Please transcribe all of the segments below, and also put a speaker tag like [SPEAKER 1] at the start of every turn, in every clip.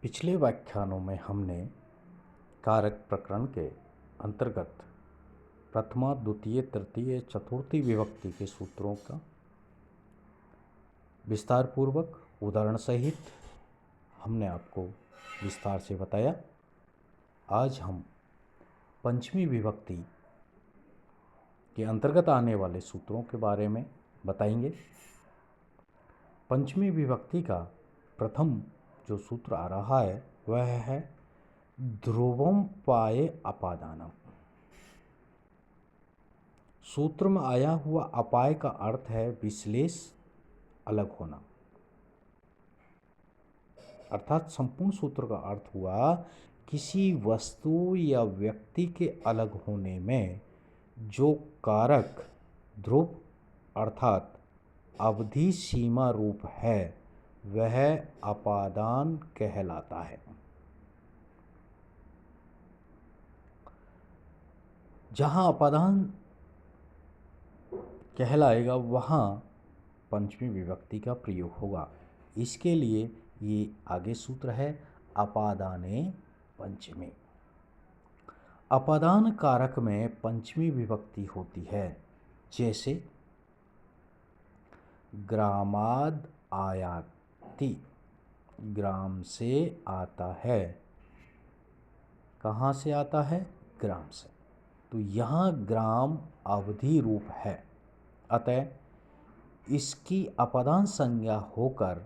[SPEAKER 1] पिछले व्याख्यानों में हमने कारक प्रकरण के अंतर्गत प्रथमा, द्वितीय, तृतीय, चतुर्थी विभक्ति के सूत्रों का विस्तार पूर्वक उदाहरण सहित हमने आपको विस्तार से बताया। आज हम पंचमी विभक्ति के अंतर्गत आने वाले सूत्रों के बारे में बताएंगे। पंचमी विभक्ति का प्रथम जो सूत्र आ रहा है वह है ध्रुवम पाये अपादानम। सूत्र में आया हुआ अपाय का अर्थ है विश्लेष, अलग होना। अर्थात संपूर्ण सूत्र का अर्थ हुआ किसी वस्तु या व्यक्ति के अलग होने में जो कारक ध्रुव अर्थात अवधि सीमा रूप है वह अपादान कहलाता है। जहाँ अपादान कहलाएगा वहाँ पंचमी विभक्ति का प्रयोग होगा। इसके लिए ये आगे सूत्र है अपादाने पंचमी। अपादान कारक में पंचमी विभक्ति होती है, जैसे ग्रामाद आयाति, ग्राम से आता है। कहाँ से आता है? ग्राम से। तो यहाँ ग्राम अवधि रूप है, अतः इसकी अपादान संज्ञा होकर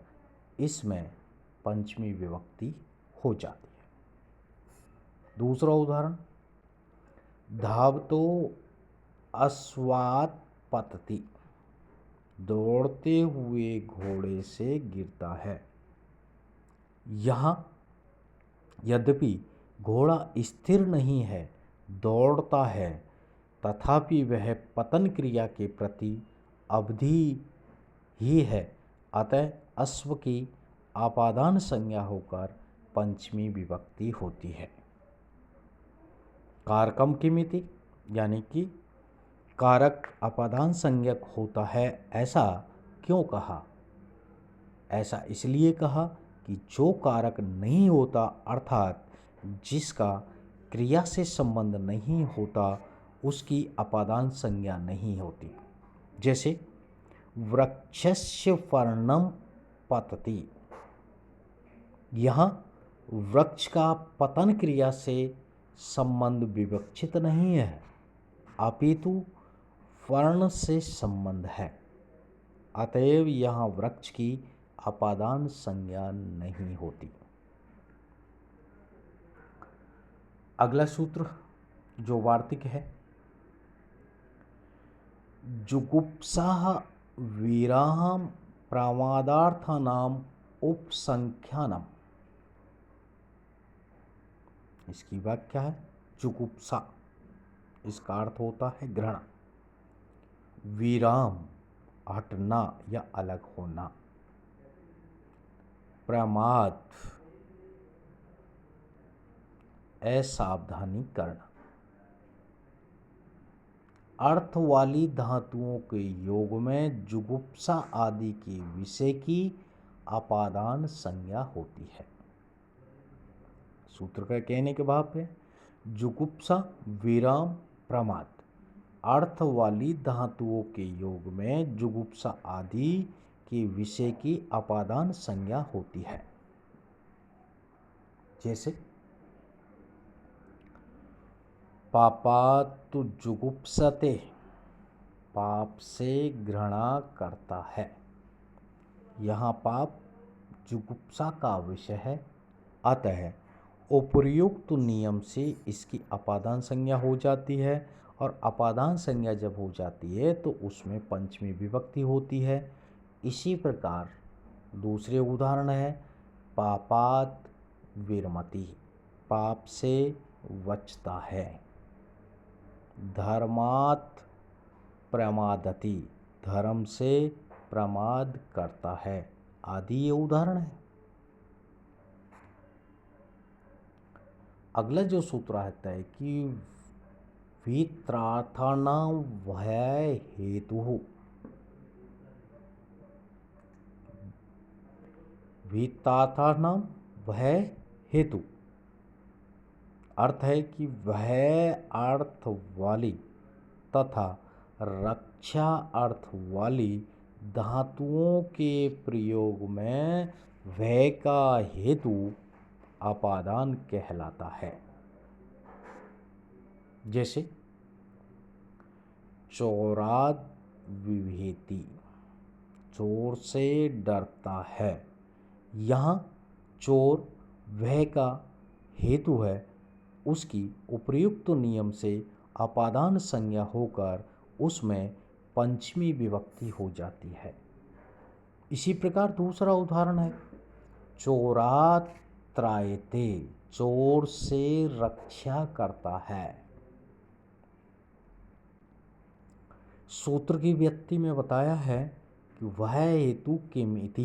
[SPEAKER 1] इसमें पंचमी विभक्ति हो जाती है। दूसरा उदाहरण, धावतो अश्वात् पतति, दौड़ते हुए घोड़े से गिरता है। यहाँ यद्यपि घोड़ा स्थिर नहीं है, दौड़ता है, तथापि वह पतन क्रिया के प्रति अवधि ही है, अतः अश्व की आपादान संज्ञा होकर पंचमी विभक्ति होती है। कारकम किमिति, यानी कि कारक अपादान संज्ञक होता है, ऐसा क्यों कहा? ऐसा इसलिए कहा कि जो कारक नहीं होता अर्थात जिसका क्रिया से संबंध नहीं होता उसकी अपादान संज्ञा नहीं होती। जैसे वृक्षस्य पर्णम पतति, यहाँ वृक्ष का पतन क्रिया से संबंध विवक्षित नहीं है, अपितु पर्ण से संबंध है, अतएव यहाँ वृक्ष की अपादान संज्ञा नहीं होती। अगला सूत्र जो वार्तिक है, जुगुप्सा वीराम प्रमादार्थानाम उपसंख्यानम। इसकी व्याख्या है जुगुप्सा, इसका अर्थ होता है घृणा, विराम हटना या अलग होना, प्रमाद असावधानी करना। अर्थ वाली धातुओं के योग में जुगुप्सा आदि के विषय की अपादान संज्ञा होती है। सूत्र का कहने के भाव है जुगुप्सा विराम प्रमाद, अर्थ वाली धातुओं के योग में जुगुप्सा आदि के विषय की अपादान संज्ञा होती है। जैसे पापात्तु जुगुप्सते, पाप से घृणा करता है। यहाँ पाप जुगुप्सा का विषय है, अतः उपर्युक्त नियम से इसकी अपादान संज्ञा हो जाती है, और अपादान संज्ञा जब हो जाती है तो उसमें पंचमी विभक्ति होती है। इसी प्रकार दूसरे उदाहरण है पापात विरमति, पाप से बचता है। धर्मात् प्रमादति, धर्म से प्रमाद करता है, आदि ये उदाहरण है। अगला जो सूत्र आता है कि वित्रार्थानां भय हेतु, वित्रार्थानां भय हेतु अर्थ है कि वह अर्थ वाली तथा रक्षा अर्थ वाली धातुओं के प्रयोग में वह का हेतु अपादान कहलाता है। जैसे चोराद विभेति, चोर से डरता है। यहाँ चोर वह का हेतु है, उसकी उपर्युक्त नियम से अपादान संज्ञा होकर उसमें पंचमी विभक्ति हो जाती है। इसी प्रकार दूसरा उदाहरण है चोरात त्रायते, चोर से रक्षा करता है। सूत्र की व्युत्पत्ति में बताया है कि वह हेतु किमिति,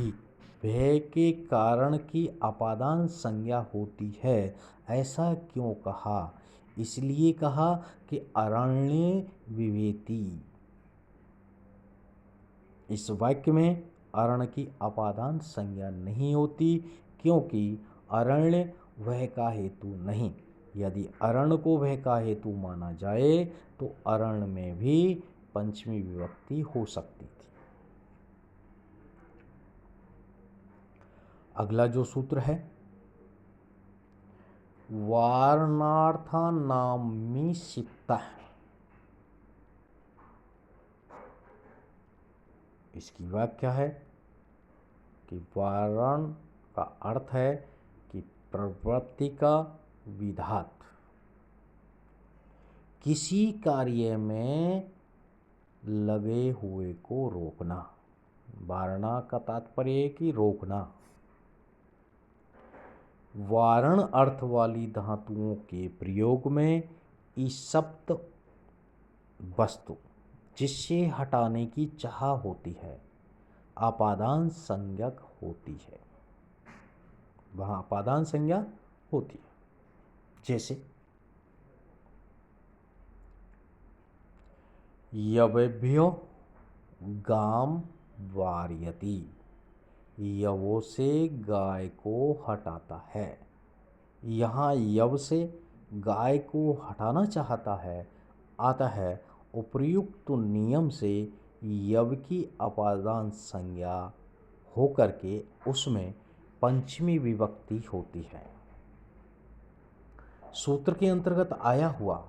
[SPEAKER 1] वह के कारण की अपादान संज्ञा होती है। ऐसा क्यों कहा? इसलिए कहा कि अरण्य विभेति। इस वाक्य में अरण की अपादान संज्ञा नहीं होती, क्योंकि अरण्य वह का हेतु नहीं। यदि अरण को वह का हेतु माना जाए तो अरण में भी पंचमी विभक्ति हो सकती थी। अगला जो सूत्र है वारणार्था नामी सिप्ता, इसकी व्याख्या है कि वारण का अर्थ है कि प्रवृत्ति का विधात, किसी कार्य में लगे हुए को रोकना। वारणा का तात्पर्य है कि रोकना। वारण अर्थ वाली धातुओं के प्रयोग में ईसप्त वस्तु जिससे हटाने की चाह होती है अपादान संज्ञक होती है, वहाँ अपादान संज्ञा होती है। जैसे यवेभ्यो गाम वारयति, यवों से गाय को हटाता है। यहाँ यव से गाय को हटाना चाहता है, अतः उपर्युक्त नियम से यव की अपादान संज्ञा होकर के उसमें पंचमी विभक्ति होती है। सूत्र के अंतर्गत आया हुआ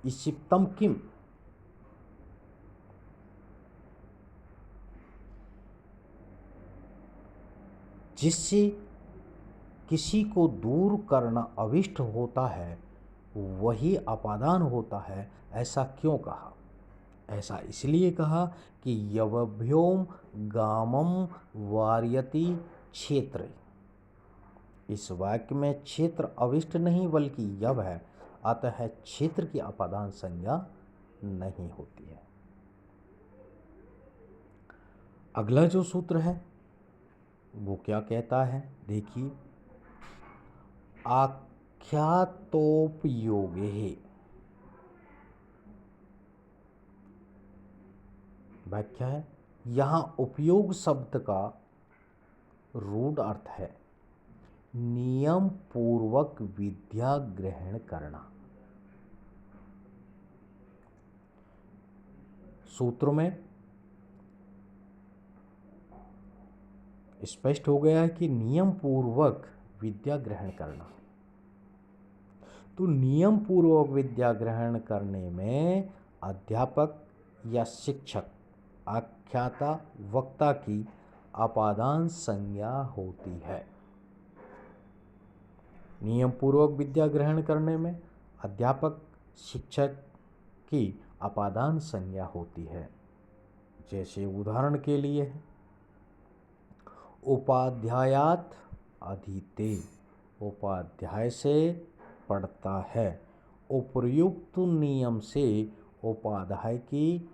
[SPEAKER 1] इसिप्तम किम, जिससे किसी को दूर करना अभिष्ट होता है वही अपादान होता है, ऐसा क्यों कहा? ऐसा इसलिए कहा कि यवभ्योम गामम वारयति क्षेत्र। इस वाक्य में क्षेत्र अविष्ट नहीं बल्कि यव है, अतः क्षेत्र की अपादान संज्ञा नहीं होती है। अगला जो सूत्र है वो क्या कहता है, देखिए आख्यातोपयोगे, व्याख्या है यहाँ उपयोग शब्द का रूढ़ अर्थ है नियम पूर्वक विद्या ग्रहण करना। सूत्र में स्पष्ट हो गया है कि नियम पूर्वक विद्या ग्रहण करना। तो नियम पूर्वक विद्या ग्रहण करने में अध्यापक या शिक्षक आख्याता वक्ता की अपादान संज्ञा होती है। नियम पूर्वक विद्या ग्रहण करने में अध्यापक शिक्षक की अपादान संज्ञा होती है। जैसे उदाहरण के लिए है उपाध्यायात अधीते, उपाध्याय से पढ़ता है। उपर्युक्त नियम से उपाध्याय की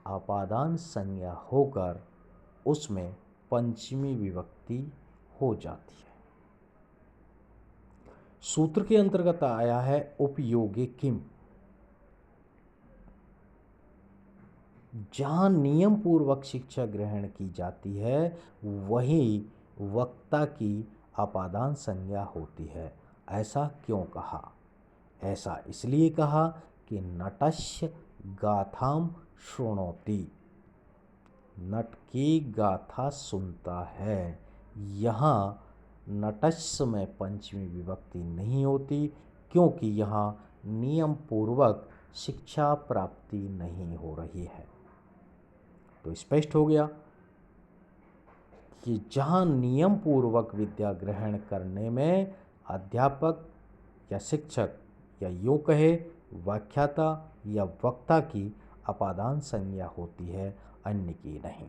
[SPEAKER 1] अपादान संज्ञा होकर उसमें पंचमी विभक्ति हो जाती है। सूत्र के अंतर्गत आया है उपयोगे किम, जहाँ नियम पूर्वक शिक्षा ग्रहण की जाती है वही वक्ता की अपादान संज्ञा होती है। ऐसा क्यों कहा? ऐसा इसलिए कहा कि नटस्य गाथाम शृणोति, नट की गाथा सुनता है। यहाँ नटस्य में पंचमी विभक्ति नहीं होती क्योंकि यहाँ नियम पूर्वक शिक्षा प्राप्ति नहीं हो रही है। तो स्पष्ट हो गया कि जहाँ नियम पूर्वक विद्या ग्रहण करने में अध्यापक या शिक्षक या यूँ कहे व्याख्याता या वक्ता की अपादान संज्ञा होती है, अन्य की नहीं।